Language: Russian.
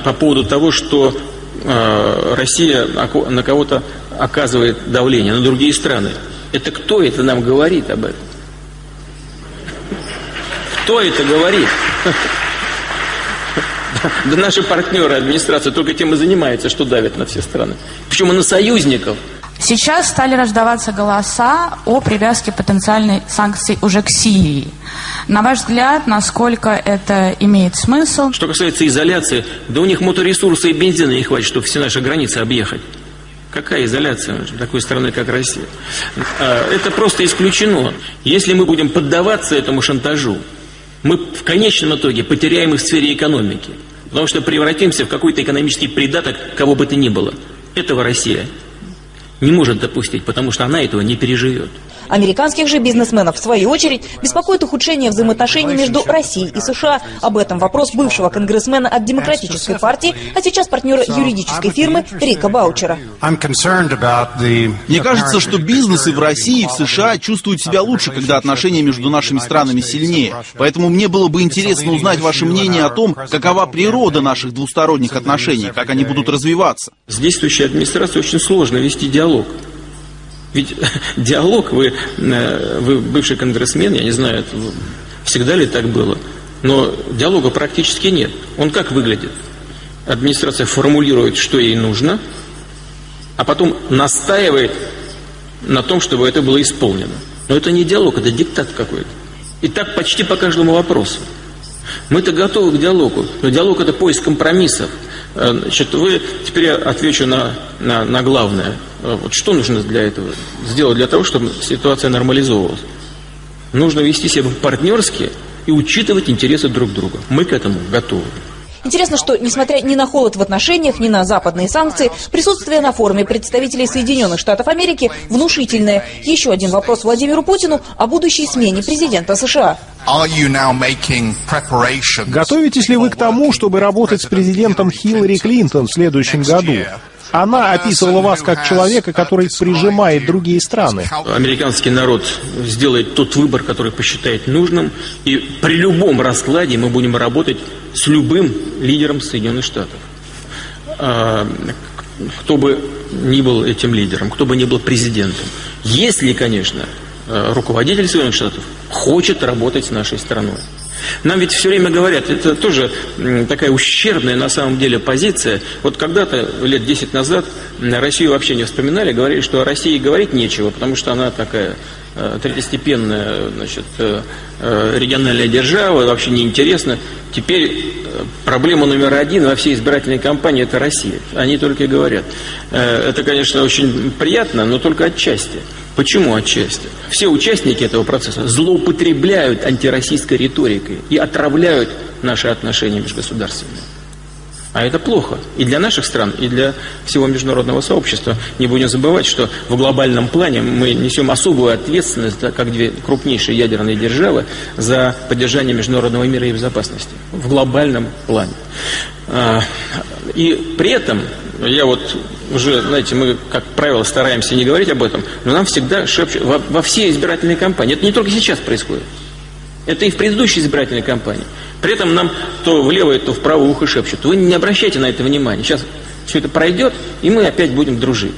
по поводу того, что Россия на кого-то оказывает давление, на другие страны. Это кто это нам говорит об этом? Кто это говорит? Да наши партнеры, администрация только тем и занимается, что давят на все страны. Причем и на союзников. Сейчас стали раздаваться голоса о привязке потенциальной санкций уже к Сирии. На ваш взгляд, насколько это имеет смысл? Что касается изоляции, да у них моторесурса и бензина не хватит, чтобы все наши границы объехать. Какая изоляция такой страны, как Россия? Это просто исключено. Если мы будем поддаваться этому шантажу, мы в конечном итоге потеряем их в сфере экономики. Потому что превратимся в какой-то экономический придаток, кого бы то ни было. Этого Россия не может допустить, потому что она этого не переживет. Американских же бизнесменов, в свою очередь, беспокоит ухудшение взаимоотношений между Россией и США. Об этом вопрос бывшего конгрессмена от Демократической партии, а сейчас партнера юридической фирмы Рика Баучера. Мне кажется, что бизнесы в России и в США чувствуют себя лучше, когда отношения между нашими странами сильнее. Поэтому мне было бы интересно узнать ваше мнение о том, какова природа наших двусторонних отношений, как они будут развиваться. С действующей администрацией очень сложно вести диалог. Ведь диалог, вы бывший конгрессмен, я не знаю, всегда ли так было, но диалога практически нет. Он как выглядит? Администрация формулирует, что ей нужно, а потом настаивает на том, чтобы это было исполнено. Но это не диалог, это диктат какой-то. И так почти по каждому вопросу. Мы-то готовы к диалогу, но диалог – это поиск компромиссов. Значит, теперь я отвечу на главное. Вот что нужно для этого сделать, для того, чтобы ситуация нормализовалась? Нужно вести себя партнерски и учитывать интересы друг друга. Мы к этому готовы. Интересно, что, несмотря ни на холод в отношениях, ни на западные санкции, присутствие на форуме представителей Соединенных Штатов Америки внушительное. Еще один вопрос Владимиру Путину о будущей смене президента США. Готовитесь ли вы к тому, чтобы работать с президентом Хиллари Клинтон в следующем году? Она описывала вас как человека, который прижимает другие страны. Американский народ сделает тот выбор, который посчитает нужным, и при любом раскладе мы будем работать с любым лидером Соединенных Штатов. Кто бы ни был этим лидером, кто бы ни был президентом. Если, конечно, руководитель Соединенных Штатов хочет работать с нашей страной. Нам ведь все время говорят, это тоже такая ущербная на самом деле позиция. Вот когда-то, лет 10 назад, Россию вообще не вспоминали, говорили, что о России говорить нечего, потому что она такая третьестепенная, значит, региональная держава, вообще неинтересна. Теперь проблема номер один во всей избирательной кампании – это Россия. Они только и говорят. Это, конечно, очень приятно, но только отчасти. Почему отчасти? Все участники этого процесса злоупотребляют антироссийской риторикой и отравляют наши отношения межгосударственные. А это плохо и для наших стран, и для всего международного сообщества. Не будем забывать, что в глобальном плане мы несем особую ответственность, как две крупнейшие ядерные державы, за поддержание международного мира и безопасности. В глобальном плане. И при этом, я вот уже, знаете, мы, как правило, стараемся не говорить об этом, но нам всегда шепчут во всей избирательной кампании. Это не только сейчас происходит. Это и в предыдущей избирательной кампании. При этом нам то в левое, то в правое ухо шепчут. Вы не обращайте на это внимания. Сейчас все это пройдет, и мы опять будем дружить.